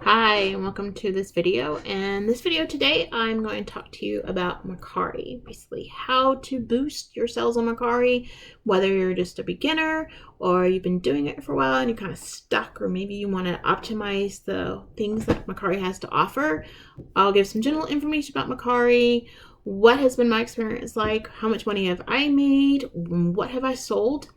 Hi, and welcome to this video. In this video today, I'm going to talk to you about Mercari, basically how to boost your sales on Mercari, whether you're just a beginner or you've been doing it for a while and you're kind of stuck, or maybe you want to optimize the things that Mercari has to offer. I'll give some general information about Mercari, what has been my experience like, how much money have I made, what have I sold,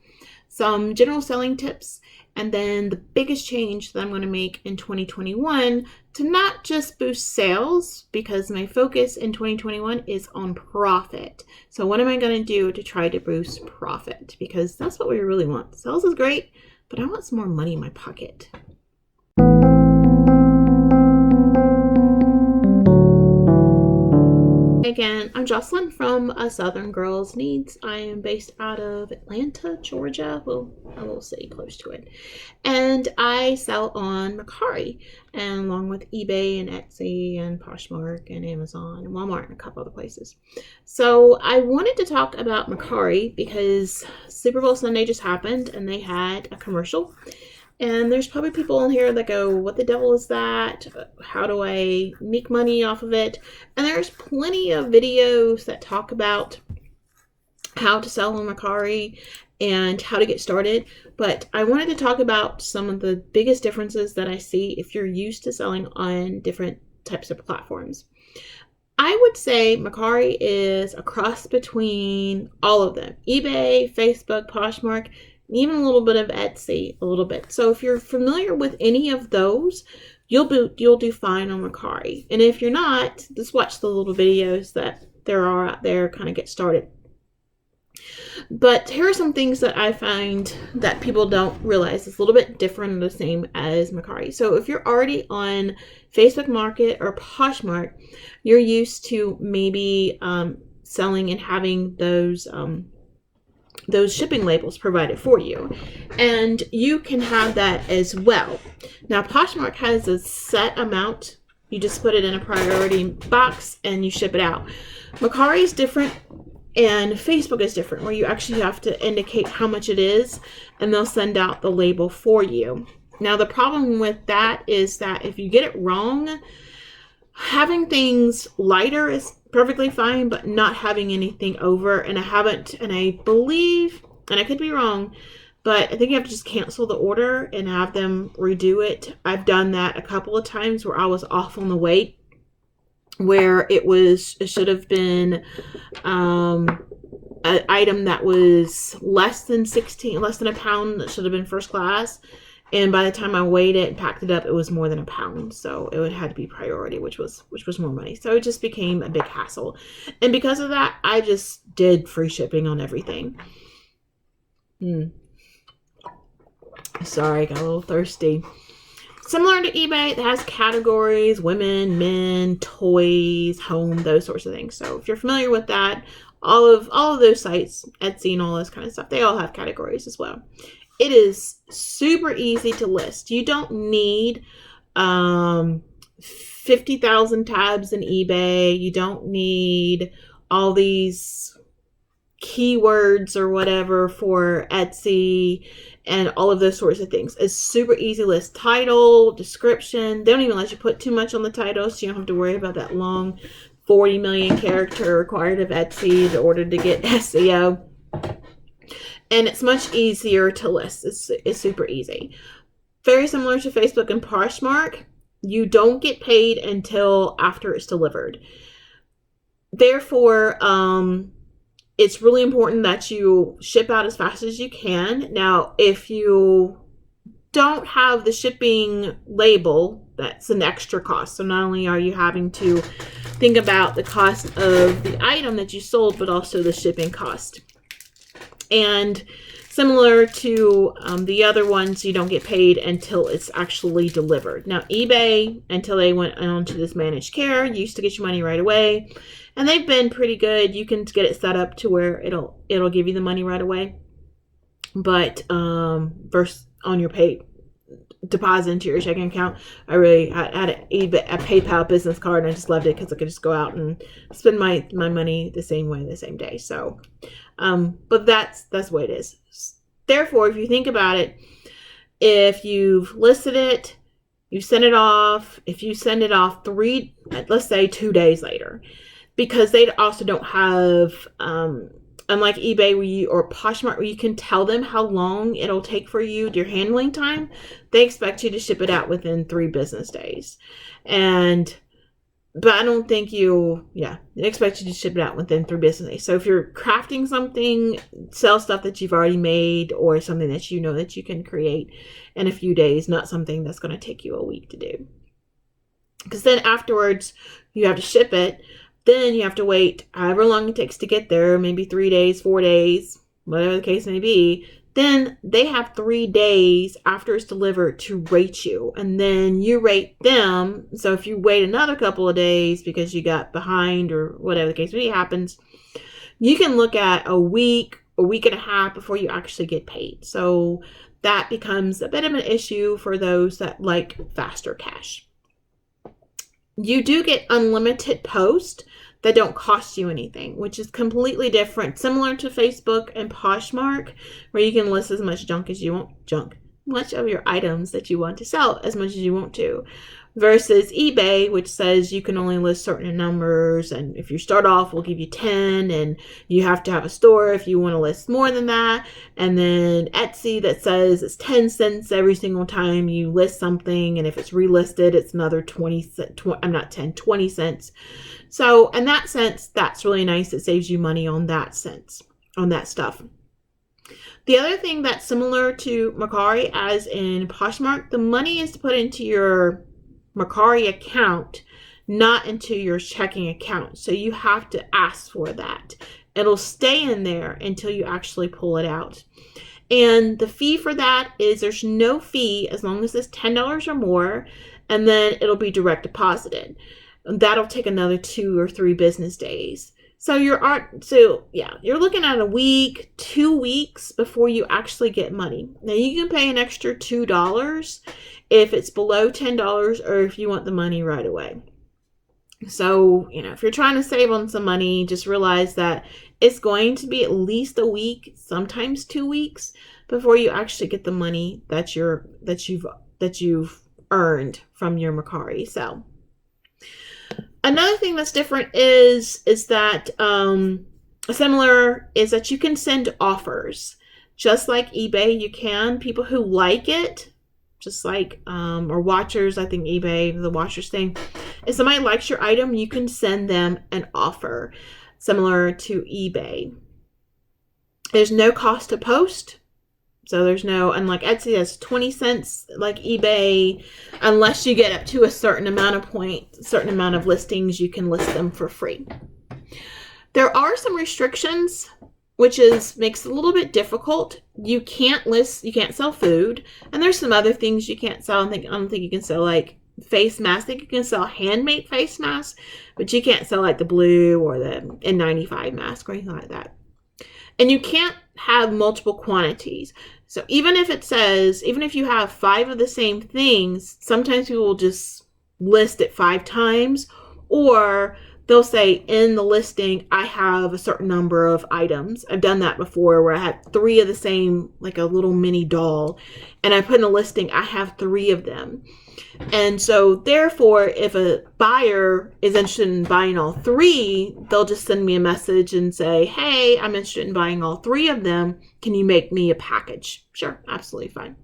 some general selling tips, and then the biggest change that I'm going to make in 2021 to not just boost sales, because my focus in 2021 is on profit. So what am I going to do to try to boost profit? Because that's what we really want. Sales is great, but I want some more money in my pocket. Again, I'm Jocelyn from Southern Girls Needs. I am based out of Atlanta, Georgia, well, a little city close to it. And I sell on Mercari, and along with eBay and Etsy and Poshmark and Amazon and Walmart and a couple other places. So I wanted to talk about Mercari because Super Bowl Sunday just happened and they had a commercial. And there's probably people in here that go, what the devil is that? How do I make money off of it? And there's plenty of videos that talk about how to sell on Mercari and how to get started. But I wanted to talk about some of the biggest differences that I see if you're used to selling on different types of platforms. I would say Mercari is a cross between all of them. eBay, Facebook, Poshmark, even a little bit of Etsy, a little bit. So if you're familiar with any of those, you'll do fine on Mercari. And if you're not, just watch the little videos that there are out there, kind of get started. But here are some things that I find that people don't realize is a little bit different and the same as Mercari. So if you're already on Facebook Market or Poshmark, you're used to maybe selling and having those shipping labels provided for you, and you can have that as well. Now Poshmark has a set amount. You just put it in a priority box and you ship it out. Mercari is different, and Facebook is different, where you actually have to indicate how much it is and they'll send out the label for you. Now the problem with that is that if you get it wrong, having things lighter is perfectly fine, but not having anything over. And I believe, and I could be wrong, but I think you have to just cancel the order and have them redo it. I've done that a couple of times where I was off on the weight, where it should have been an item that was less than a pound, that should have been first class. And by the time I weighed it and packed it up, it was more than a pound. So it had to be priority, which was more money. So it just became a big hassle. And because of that, I just did free shipping on everything. Sorry, got a little thirsty. Similar to eBay, it has categories: women, men, toys, home, those sorts of things. So if you're familiar with that, all of those sites, Etsy and all this kind of stuff, they all have categories as well. It is super easy to list. You don't need 50,000 tabs in eBay. You don't need all these keywords or whatever for Etsy and all of those sorts of things. It's super easy to list. Title, description. They don't even let you put too much on the title, so you don't have to worry about that long 40 million character required of Etsy in order to get SEO. And it's much easier to list. It's super easy. Very similar to Facebook and Poshmark. You don't get paid until after it's delivered. Therefore, it's really important that you ship out as fast as you can. Now, if you don't have the shipping label, that's an extra cost. So not only are you having to think about the cost of the item that you sold, but also the shipping cost. And similar to the other ones, you don't get paid until it's actually delivered. Now, eBay, until they went on to this managed care, used to get you money right away. And they've been pretty good. You can get it set up to where it'll give you the money right away. But versus on your deposit into your checking account, I had a PayPal business card, and I just loved it because I could just go out and spend my money the same way, the same day. So, but that's the way it is. Therefore, if you think about it, if you've listed it, You send it off. If you send it off let's say 2 days later, because they also don't have, unlike eBay or Poshmark, where you can tell them how long it'll take for you, your handling time, they expect you to ship it out within 3 business days. But I don't think they expect you to ship it out within 3 business days. So if you're crafting something, sell stuff that you've already made or something that you know that you can create in a few days, not something that's going to take you a week to do. Because then afterwards, you have to ship it. Then you have to wait however long it takes to get there, maybe 3 days, 4 days, whatever the case may be. Then they have 3 days after it's delivered to rate you. And then you rate them. So if you wait another couple of days because you got behind or whatever the case may be happens, you can look at a week and a half before you actually get paid. So that becomes a bit of an issue for those that like faster cash. You do get unlimited posts that don't cost you anything, which is completely different, similar to Facebook and Poshmark, where you can list as much junk as you want, much of your items that you want to sell as much as you want to, versus eBay, which says you can only list certain numbers, and if you start off, we'll give you 10, and you have to have a store if you want to list more than that, and then Etsy that says it's 10 cents every single time you list something, and if it's relisted, it's another 20 cents. So in that sense, that's really nice. It saves you money on that stuff. The other thing that's similar to Mercari, as in Poshmark, the money is put into your Mercari account, not into your checking account. So you have to ask for that. It'll stay in there until you actually pull it out. And the fee for that is there's no fee as long as it's $10 or more, and then it'll be direct deposited. That'll take another 2 or 3 business days. So you're looking at a week, 2 weeks before you actually get money. Now you can pay an extra $2 if it's below $10 or if you want the money right away. So, if you're trying to save on some money, just realize that it's going to be at least a week, sometimes 2 weeks before you actually get the money that you've earned from your Mercari sale. Another thing that's different is that similar is that you can send offers. Just like eBay, you can. People who like it, just like, or watchers, I think eBay, the watchers thing, if somebody likes your item, you can send them an offer similar to eBay. There's no cost to post. So there's no, unlike Etsy, that's 20 cents like eBay, unless you get up to a certain amount of listings, you can list them for free. There are some restrictions, which makes it a little bit difficult. You can't sell food, and there's some other things you can't sell. I don't think you can sell like face masks. I think you can sell handmade face masks, but you can't sell like the blue or the N95 mask or anything like that. And you can't have multiple quantities. So even if you have 5 of the same things, sometimes people will just list it 5 times, or they'll say in the listing, I have a certain number of items. I've done that before where I had 3 of the same, like a little mini doll, and I put in the listing, I have 3 of them. And so therefore, if a buyer is interested in buying all 3, they'll just send me a message and say, hey, I'm interested in buying all 3 of them. Can you make me a package? Sure, absolutely fine.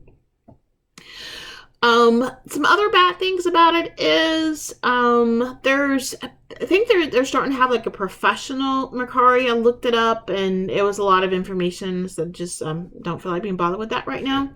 Some other bad things about it is I think they're starting to have like a professional Mercari. I looked it up and it was a lot of information, so just don't feel like being bothered with that right now.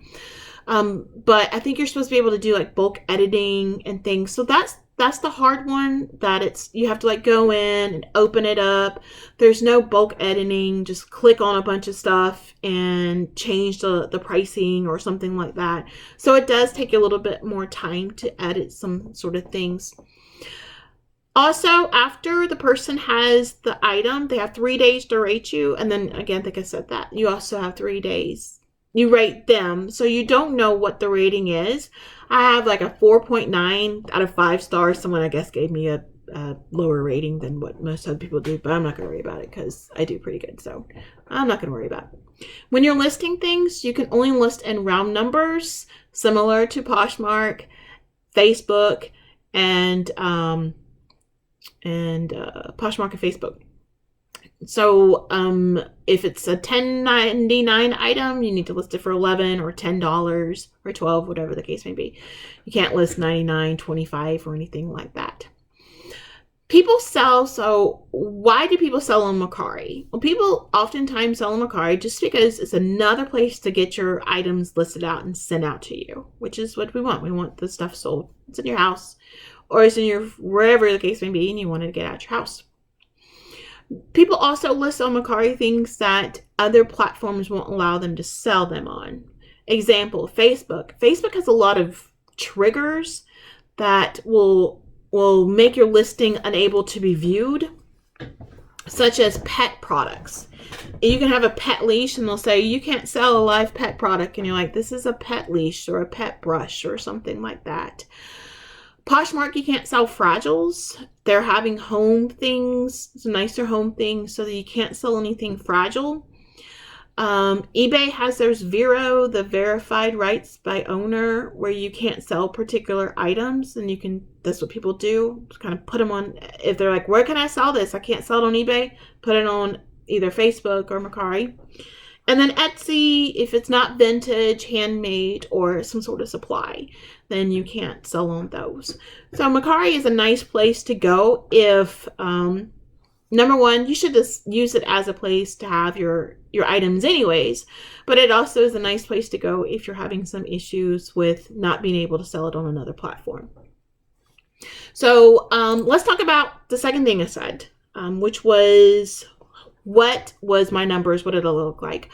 But I think you're supposed to be able to do like bulk editing and things. So that's the hard one, that you have to like go in and open it up. There's no bulk editing. Just click on a bunch of stuff and change the pricing or something like that. So it does take a little bit more time to edit some sort of things. Also, after the person has the item, they have 3 days to rate you. And then again, I think I said that, you also have 3 days. You rate them, so you don't know what the rating is. I have like a 4.9 out of 5 stars. Someone, I guess, gave me a lower rating than what most other people do, but I'm not going to worry about it because I do pretty good, so I'm not going to worry about it. When you're listing things, you can only list in round numbers, similar to Poshmark. Facebook, and Poshmark and Facebook. So if it's a $10.99 item, you need to list it for $11 or $10 or $12, whatever the case may be. You can't list $99, $25 or anything like that. People sell, so why do people sell on Mercari? Well, people oftentimes sell on Mercari just because it's another place to get your items listed out and sent out to you, which is what we want. We want the stuff sold. It's in your house, or it's in your, wherever the case may be, and you want to get out your house. People also list on Mercari things that other platforms won't allow them to sell them on. Example, Facebook. Facebook has a lot of triggers that will make your listing unable to be viewed, such as pet products. You can have a pet leash and they'll say you can't sell a live pet product, and you're like, this is a pet leash or a pet brush or something like that. Poshmark, you can't sell fragiles. They're having home things, some nicer home things, so that you can't sell anything fragile. eBay has theirs Vero, the verified rights by owner, where you can't sell particular items, and you can, that's what people do, just kind of put them on. If they're like, where can I sell this? I can't sell it on eBay, put it on either Facebook or Mercari. And then Etsy, if it's not vintage, handmade, or some sort of supply, then you can't sell on those. So Mercari is a nice place to go if, number one, you should just use it as a place to have your items anyways, but it also is a nice place to go if you're having some issues with not being able to sell it on another platform. So let's talk about the second thing I said, which was, what was my numbers? What did it look like?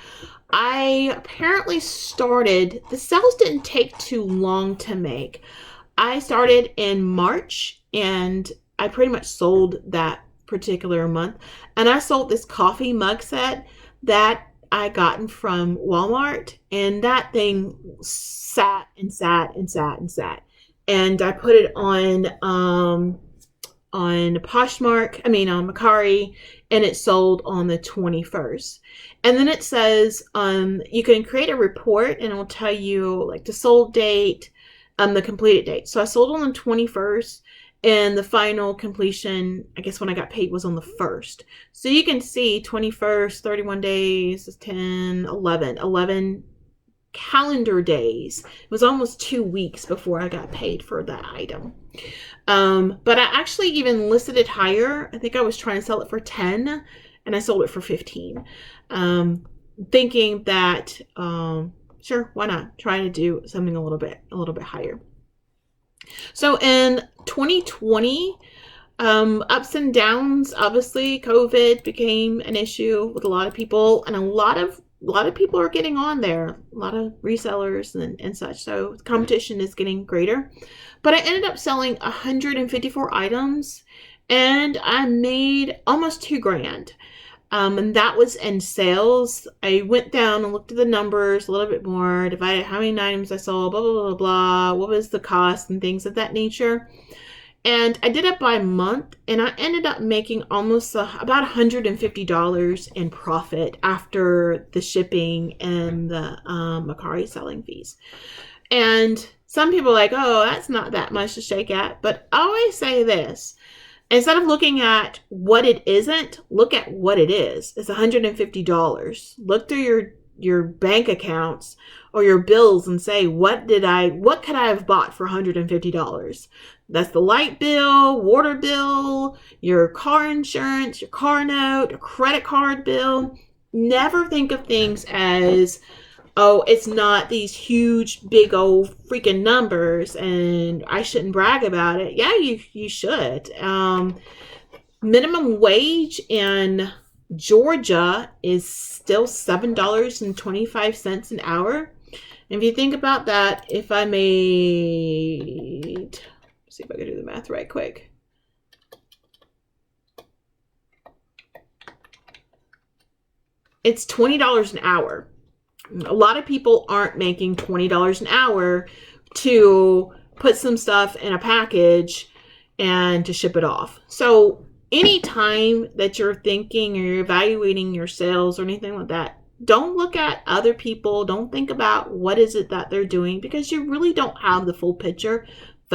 I apparently started, the sales didn't take too long to make. I started in March and I pretty much sold that particular month. And I sold this coffee mug set that I gotten from Walmart, and that thing sat and sat and sat and sat. And I put it on Poshmark, on Mercari, and it sold on the 21st. And then it says you can create a report and it will tell you like the sold date, the completed date. So I sold on the 21st, and the final completion, I guess when I got paid, was on the 1st. So you can see 21st, 31 days, 10, 11 calendar days. It was almost 2 weeks before I got paid for that item. But I actually even listed it higher. I think I was trying to sell it for 10 and I sold it for 15. Thinking that, sure, why not try to do something a little bit higher. So in 2020, ups and downs, obviously COVID became an issue with a lot of people, and a lot of people are getting on there, a lot of resellers and such. So competition is getting greater, but I ended up selling 154 items and I made almost $2,000. And that was in sales. I went down and looked at the numbers a little bit more, divided how many items I sold, blah, blah, blah, blah, what was the cost and things of that nature. And I did it by month, and I ended up making almost about $150 in profit after the shipping and the Mercari selling fees. And some people are like, oh, that's not that much to shake at. But I always say this. Instead of looking at what it isn't, look at what it is. It's $150. Look through your bank accounts or your bills and say, what could I have bought for $150? That's the light bill, water bill, your car insurance, your car note, your credit card bill. Never think of things as, oh, it's not these huge, big old freaking numbers and I shouldn't brag about it. Yeah, you should. Minimum wage in Georgia is still $7.25 an hour. And if you think about that, if I made, let's see if I can do the math right quick. It's $20 an hour. A lot of people aren't making $20 an hour to put some stuff in a package and to ship it off. So anytime that you're thinking or you're evaluating your sales or anything like that, don't look at other people. Don't think about what is it that they're doing, because you really don't have the full picture.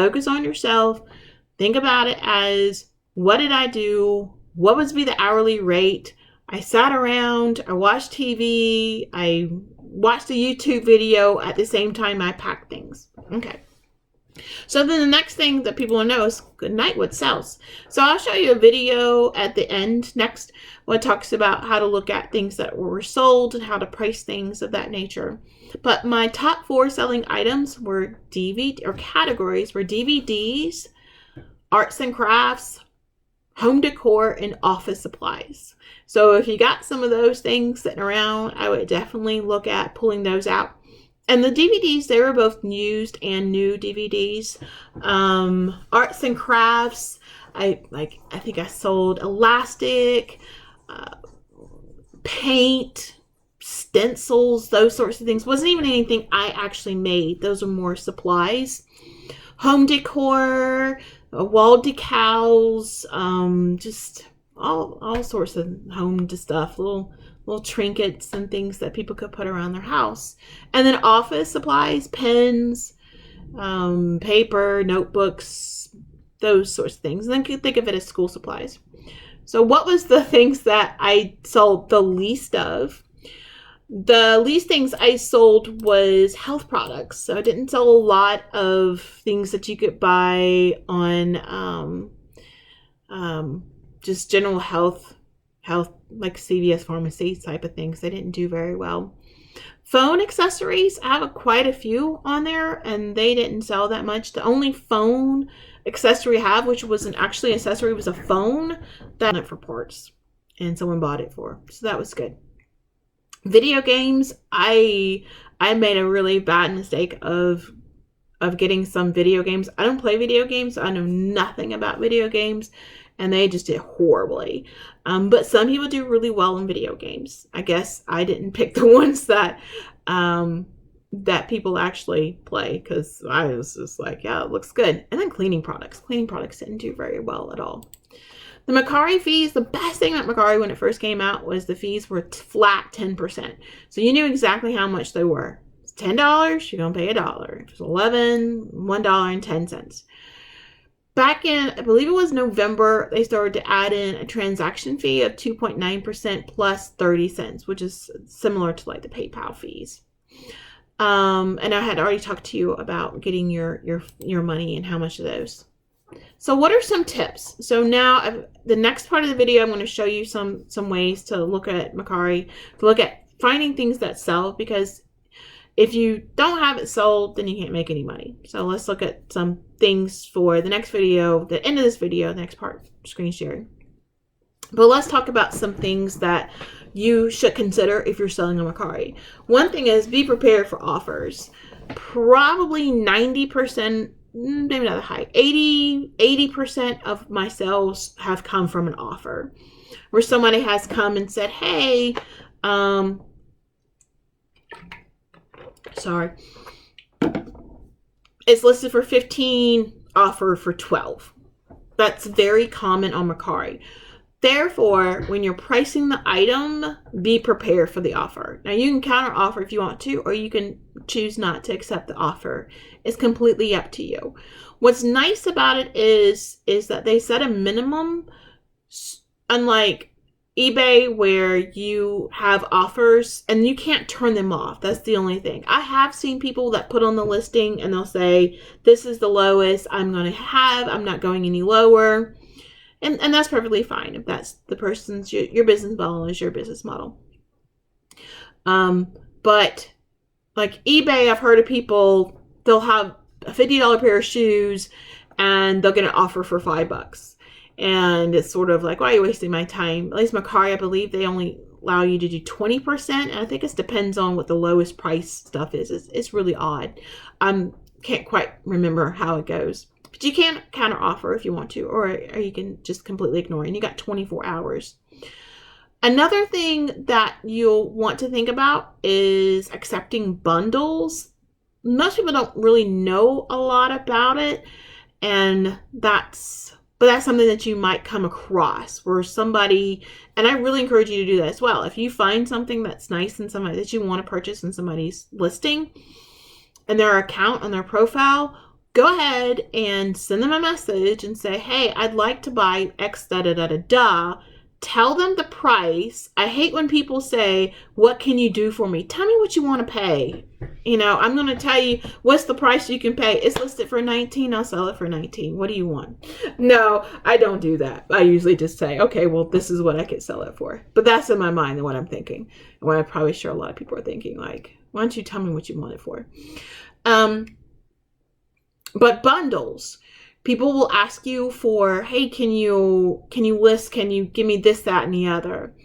focus on yourself. Think about it as, what did I do? What would be the hourly rate? I sat around, I watched TV, I watched a YouTube video at the same time I packed things. Okay. So then the next thing that people want to know is, good night, what sells? So I'll show you a video at the end next, what talks about how to look at things that were sold and how to price things of that nature. But my top 4 selling items were categories were DVDs, arts and crafts, home decor, and office supplies. So if you got some of those things sitting around, I would definitely look at pulling those out. And the DVDs, they were both used and new DVDs. Arts and crafts, I think I sold elastic, paint, stencils, those sorts of things. Wasn't even anything I actually made. Those are more supplies. Home decor, wall decals, just all sorts of home stuff, little trinkets and things that people could put around their house. And then office supplies, pens, paper, notebooks, those sorts of things. And then you can think of it as school supplies. So what was the things that I sold the least of? The least things I sold was health products. So I didn't sell a lot of things that you could buy on just general health like CVS pharmacy type of things. They didn't do very well. Phone accessories, I have quite a few on there, and they didn't sell that much. The only phone accessory I have, which was an actually accessory, was a phone that I went for parts, and someone bought it for. So that was good. Video games, I made a really bad mistake of getting some video games. I don't play video games, so I know nothing about video games, and they just did horribly. But some people do really well in video games. I guess I didn't pick the ones that people actually play, because I was just like, yeah, it looks good. And then cleaning products. Cleaning products didn't do very well at all. The Mercari fees, the best thing about Mercari when it first came out was the fees were flat 10%. So you knew exactly how much they were. It's $10, you're going to pay $1. If it's $11, $1.10. Back in, I believe it was November, they started to add in a transaction fee of 2.9% plus 30 cents, which is similar to like the PayPal fees. And I had already talked to you about getting your money and how much of those. So what are some tips? So now the next part of the video, I'm going to show you some ways to look at Mercari, to look at finding things that sell, because if you don't have it sold, then you can't make any money. So let's look at some things for the next video, the end of this video, the next part, screen sharing. But let's talk about some things that you should consider if you're selling on Mercari. One thing is, be prepared for offers. Probably 90%, maybe not that high, 80% of my sales have come from an offer where somebody has come and said, hey, sorry, it's listed for 15, offer for 12. That's very common on Mercari. Therefore, when you're pricing the item, be prepared for the offer. Now, you can counter offer if you want to, or you can choose not to accept the offer. It's completely up to you. What's nice about it is that they set a minimum, unlike eBay where you have offers and you can't turn them off. That's the only thing. I have seen people that put on the listing and they'll say, this is the lowest I'm going to have. I'm not going any lower. And that's perfectly fine if that's the person's, your business model is your business model. But like eBay, I've heard of people, they'll have a $50 pair of shoes and they'll get an offer for $5. And it's sort of like, why are you wasting my time? At least Mercari, I believe they only allow you to do 20%. And I think it depends on what the lowest price stuff is. It's really odd. Can't quite remember how it goes. But you can counter offer if you want to, or you can just completely ignore it. And you got 24 hours. Another thing that you'll want to think about is accepting bundles. Most people don't really know a lot about it. And that's something that you might come across where somebody, and I really encourage you to do that as well. If you find something that's nice and somebody that you want to purchase in somebody's listing and their account on their profile, go ahead and send them a message and say, hey, I'd like to buy X da da da da da. Tell them the price. I hate when people say, what can you do for me? Tell me what you want to pay. I'm going to tell you what's the price you can pay. It's listed for 19. I'll sell it for 19. What do you want? No, I don't do that. I usually just say, okay, well, this is what I could sell it for. But that's in my mind and what I'm thinking. And what I'm probably sure a lot of people are thinking, like, why don't you tell me what you want it for? But bundles, people will ask you for, hey, can you list, can you give me this, that, and the other?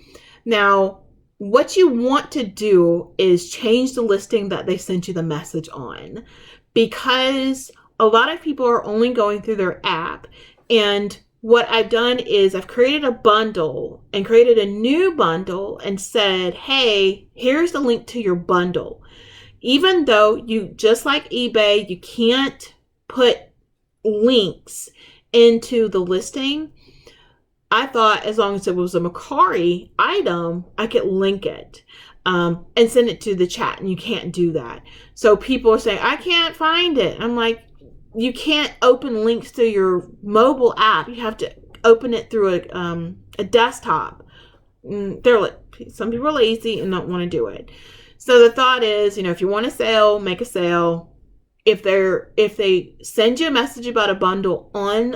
Now, what you want to do is change the listing that they sent you the message on, because a lot of people are only going through their app. And what I've done is I've created a bundle and created a new bundle and said, hey, here's the link to your bundle. Even though you, just like eBay, you can't put links into the listing, I thought as long as it was a Mercari item, I could link it and send it to the chat, and you can't do that. So people are saying, I can't find it. I'm like, you can't open links to your mobile app. You have to open it through a desktop. Some people are lazy and don't want to do it. So the thought is, if you want to sell, make a sale. If they send you a message about a bundle, on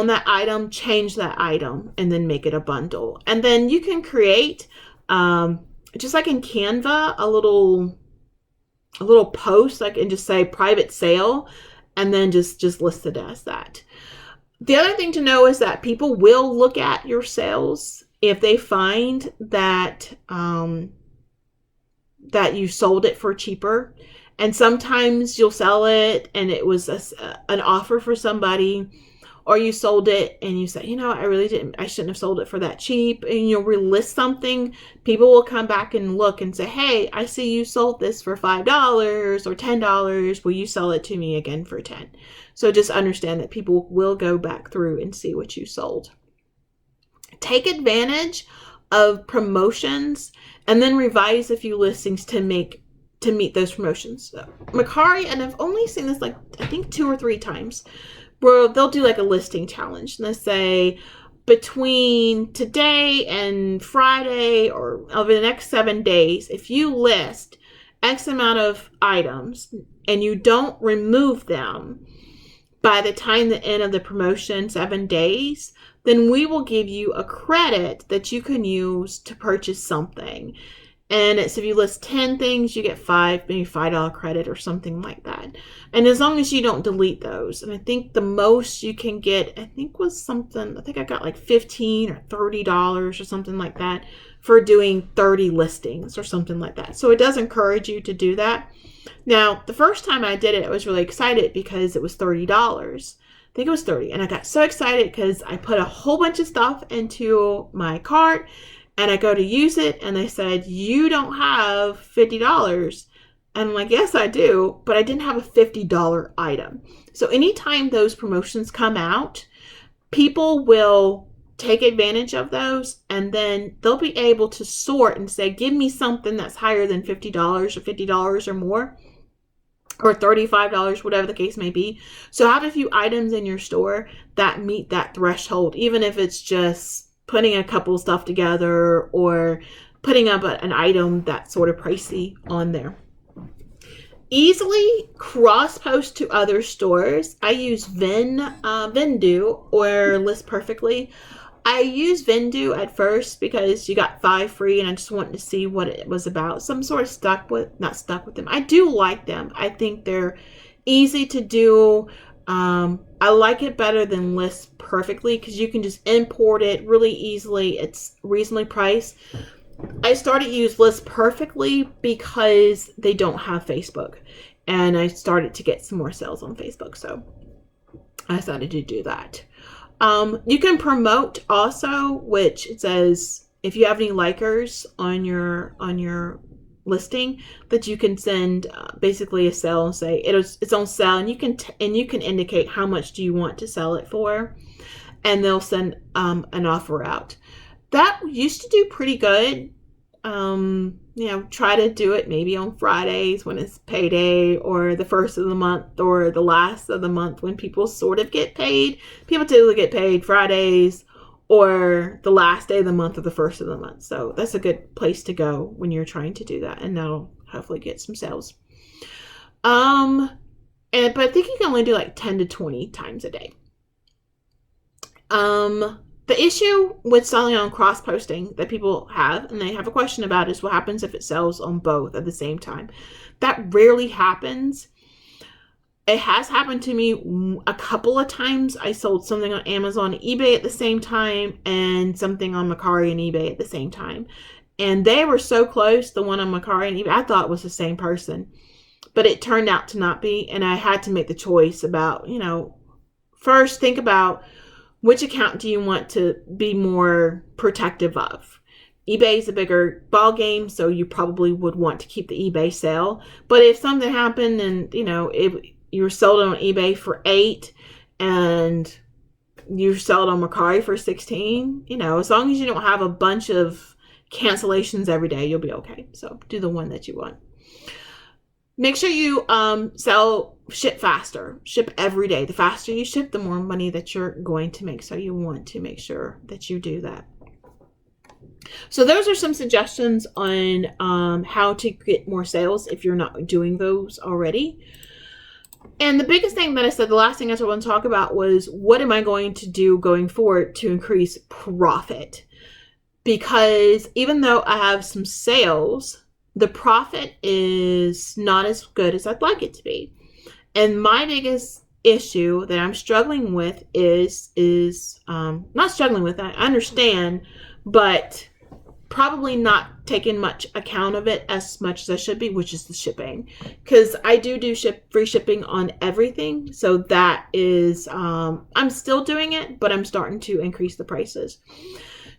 that item, change that item and then make it a bundle. And then you can create, just like in Canva, a little post, like, and just say private sale, and then just list it as that. The other thing to know is that people will look at your sales if they find that that you sold it for cheaper. And sometimes you'll sell it and it was an offer for somebody, or you sold it and you say, I shouldn't have sold it for that cheap, and you'll relist something. People will come back and look and say, hey, I see you sold this for $5 or $10. Will you sell it to me again for 10? So just understand that people will go back through and see what you sold. Take advantage of promotions and then revise a few listings to meet those promotions. So, Mercari, and I've only seen this I think 2 or 3 times, where they'll do a listing challenge, and they say between today and Friday, or over the next 7 days, if you list X amount of items and you don't remove them by the time the end of the promotion, 7 days, then we will give you a credit that you can use to purchase something. And it's, if you list 10 things, you get maybe $5 credit or something like that. And as long as you don't delete those. And I think the most you can get, I think I got $15 or $30 or something like that for doing 30 listings or something like that. So it does encourage you to do that. Now, the first time I did it, I was really excited because it was $30. I think it was 30. And I got so excited because I put a whole bunch of stuff into my cart, and I go to use it, and they said, you don't have $50. And I'm like, yes, I do, but I didn't have a $50 item. So anytime those promotions come out, people will take advantage of those, and then they'll be able to sort and say, give me something that's higher than $50 or $50 or more, or $35, whatever the case may be. So have a few items in your store that meet that threshold, even if it's just putting a couple stuff together or putting up an item that's sort of pricey on there. Easily cross-post to other stores. I use Vendoo or List Perfectly. I used Vendoo at first because you got 5 free, and I just wanted to see what it was about. So I'm sort of not stuck with them. I do like them. I think they're easy to do. I like it better than List Perfectly because you can just import it really easily. It's reasonably priced. I started to use List Perfectly because they don't have Facebook, and I started to get some more sales on Facebook, so I decided to do that. You can promote also, which it says if you have any likers on your listing, that you can send basically a sale and say it's on sale, and you can indicate how much do you want to sell it for, and they'll send an offer out. That used to do pretty good. try to do it maybe on Fridays when it's payday, or the first of the month, or the last of the month when people sort of get paid. People typically get paid Fridays or the last day of the month or the first of the month. So that's a good place to go when you're trying to do that, and that'll hopefully get some sales. But I think you can only do like 10 to 20 times a day. The issue with selling on cross-posting that people have, and they have a question about, is what happens if it sells on both at the same time. That rarely happens. It has happened to me a couple of times. I sold something on Amazon and eBay at the same time, and something on Mercari and eBay at the same time. And they were so close, the one on Mercari and eBay, I thought it was the same person. But it turned out to not be, and I had to make the choice about, first think about which account do you want to be more protective of. eBay is a bigger ball game, so you probably would want to keep the eBay sale. But if something happened and, if you were sold on eBay for 8 and you sold on Mercari for 16, as long as you don't have a bunch of cancellations every day, you'll be okay. So do the one that you want. Make sure you ship faster. Ship every day. The faster you ship, the more money that you're going to make. So you want to make sure that you do that. So those are some suggestions on how to get more sales if you're not doing those already. And the biggest thing that I said, the last thing I want to talk about was, what am I going to do going forward to increase profit? Because even though I have some sales, the profit is not as good as I'd like it to be. And my biggest issue that I'm struggling with is not struggling with, I understand, but probably not taking much account of it as much as I should be, which is the shipping. Because I do free shipping on everything. So that is, I'm still doing it, but I'm starting to increase the prices.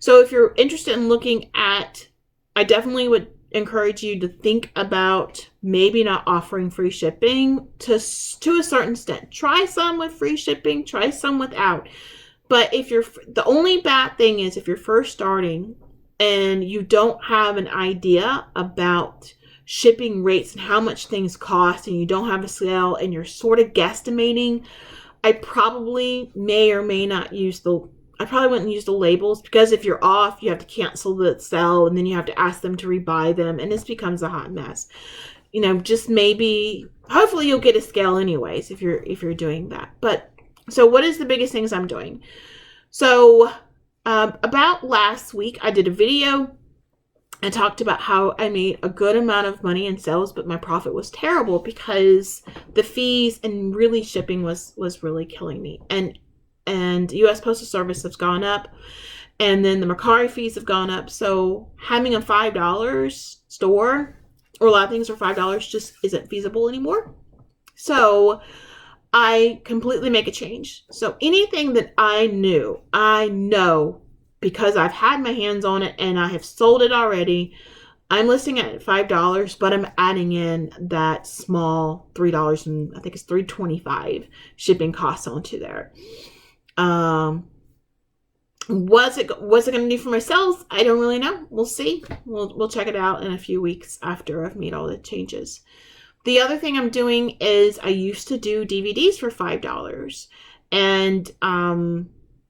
So if you're interested in looking at, I definitely would encourage you to think about maybe not offering free shipping to a certain extent. Try some with free shipping, try some without. But the only bad thing is if you're first starting and you don't have an idea about shipping rates and how much things cost, and you don't have a scale and you're sort of guesstimating, I probably may or may not I probably wouldn't use the labels, because if you're off, you have to cancel the sale and then you have to ask them to rebuy them, and this becomes a hot mess. Just maybe, hopefully you'll get a scale anyways if you're doing that. But so what is the biggest things I'm doing? So about last week, I did a video and talked about how I made a good amount of money in sales, but my profit was terrible because the fees and really shipping was really killing me. And U.S. Postal Service has gone up, and then the Mercari fees have gone up. So having a $5 store, or a lot of things are $5, just isn't feasible anymore. So I completely make a change. So anything that I know because I've had my hands on it and I have sold it already, I'm listing it at $5, but I'm adding in that small $3, and I think it's $3.25 shipping costs onto there. What's it going to do for my sales? I don't really know. We'll see. We'll check it out in a few weeks after I've made all the changes. The other thing I'm doing is I used to do DVDs for $5, and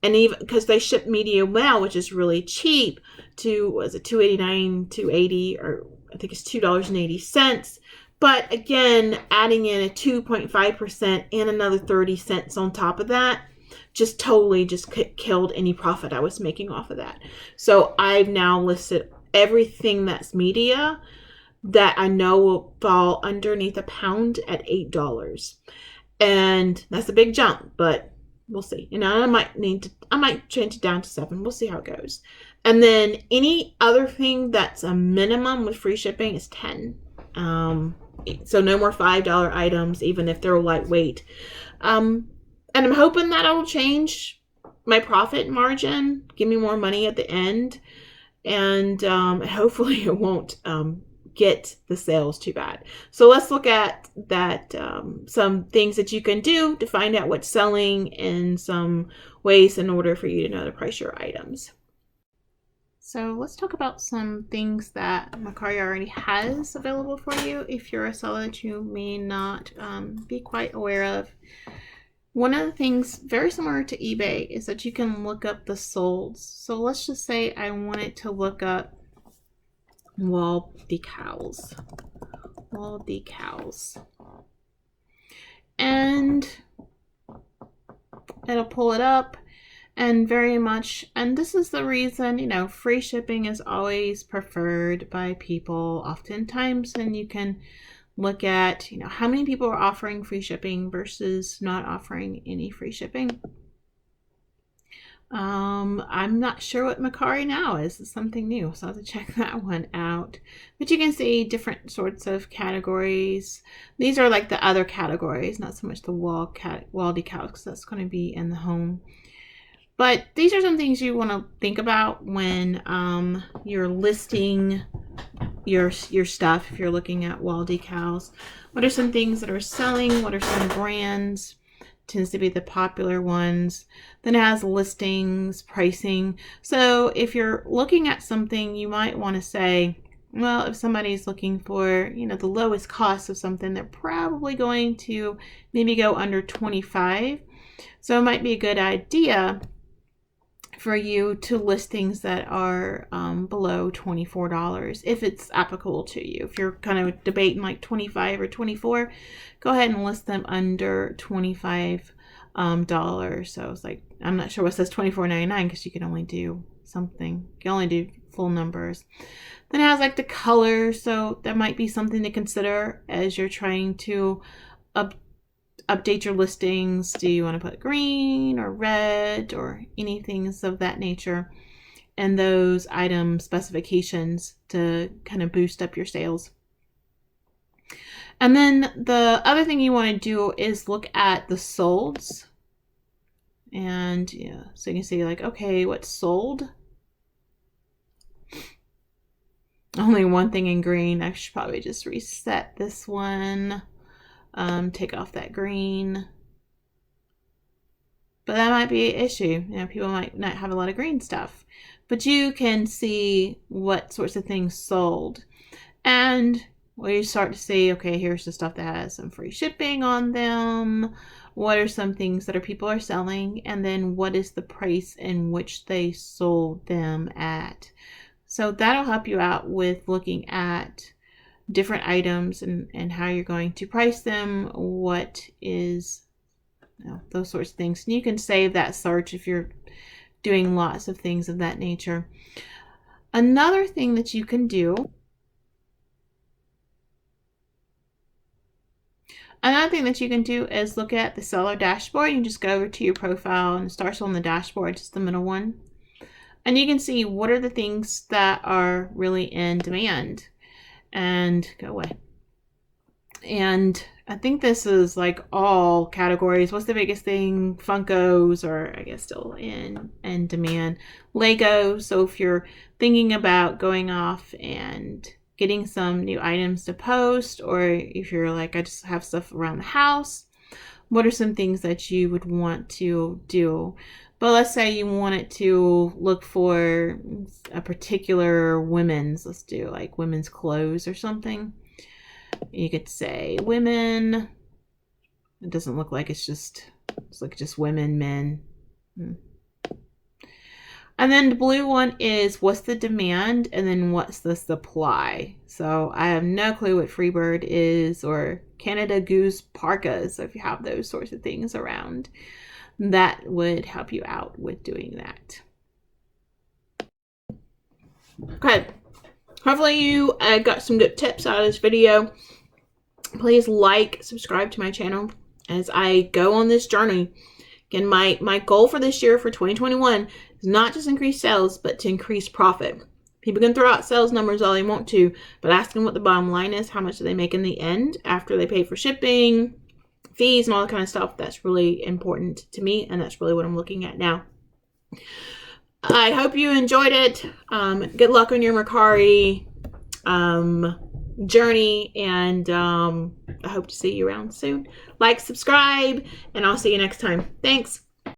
even because they ship media mail, which is really cheap, to $2.89, $2.80, or I think it's $2.80. But again, adding in a 2.5% and another 30 cents on top of that just totally killed any profit I was making off of that. So I've now listed everything that's media that I know will fall underneath £1 at $8. And that's a big jump, but we'll see. I might change it down to $7. We'll see how it goes. And then any other thing that's a minimum with free shipping is $10. So no more $5 items, even if they're lightweight. And I'm hoping that it'll change my profit margin, give me more money at the end, and hopefully it won't get the sales too bad. So let's look at that, some things that you can do to find out what's selling, and some ways in order for you to know to price your items. So let's talk about some things that Mercari already has available for you if you're a seller that you may not be quite aware of. One of the things very similar to eBay is that you can look up the solds. So let's just say I wanted to look up wall decals. And it'll pull it up. And this is the reason, free shipping is always preferred by people oftentimes. And you can look at, how many people are offering free shipping versus not offering any free shipping. I'm not sure what Mercari now is. It's something new, so I'll have to check that one out. But you can see different sorts of categories. These are like the other categories, not so much the wall decals, because that's going to be in the home. But these are some things you want to think about when you're listing your stuff. If you're looking at wall decals, what are some things that are selling? What are some brands? Tends to be the popular ones. Then it has listings, pricing. So if you're looking at something, you might want to say, well, if somebody's looking for, the lowest cost of something, they're probably going to maybe go under 25. So it might be a good idea for you to list things that are below $24 if it's applicable to you. If you're kind of debating like 25 or 24, go ahead and list them under $25. So it's like, I'm not sure what says $24.99 because you can only do something. You can only do full numbers. Then it has like the color, so that might be something to consider as you're trying to update your listings. Do you want to put green or red or anything of that nature, and those item specifications to kind of boost up your sales. And then the other thing you want to do is look at the solds. And so you can see like, okay, what's sold? Only one thing in green. I should probably just reset this one. Take off that green. But that might be an issue. People might not have a lot of green stuff. But you can see what sorts of things sold. And well, you start to see, okay, here's the stuff that has some free shipping on them. What are some things that people are selling? And then what is the price in which they sold them at? So that'll help you out with looking at different items and how you're going to price them, what is, those sorts of things. And you can save that search if you're doing lots of things of that nature. Another thing that you can do, is look at the seller dashboard. You just go over to your profile and it starts on the dashboard, just the middle one. And you can see what are the things that are really in demand. And go away. And I think this is like all categories. What's the biggest thing? Funkos are, I guess, still in demand. Lego. So if you're thinking about going off and getting some new items to post, or if you're like, I just have stuff around the house, what are some things that you would want to do? But let's say you wanted to look for a particular let's do like women's clothes or something. You could say women. It doesn't look like it's like just women, men. And then the blue one is what's the demand and then what's the supply. So I have no clue what Freebird is or Canada Goose parkas. So if you have those sorts of things around, that would help you out with doing that. Okay, hopefully you got some good tips out of this video. Please like, subscribe to my channel as I go on this journey. Again, my goal for this year, for 2021, is not just increase sales, but to increase profit. People can throw out sales numbers all they want to, but ask them what the bottom line is. How much do they make in the end after they pay for shipping, fees, and all that kind of stuff? That's really important to me, and that's really what I'm looking at now. I hope you enjoyed it. Good luck on your Mercari journey, and I hope to see you around soon. Like, subscribe, and I'll see you next time. Thanks.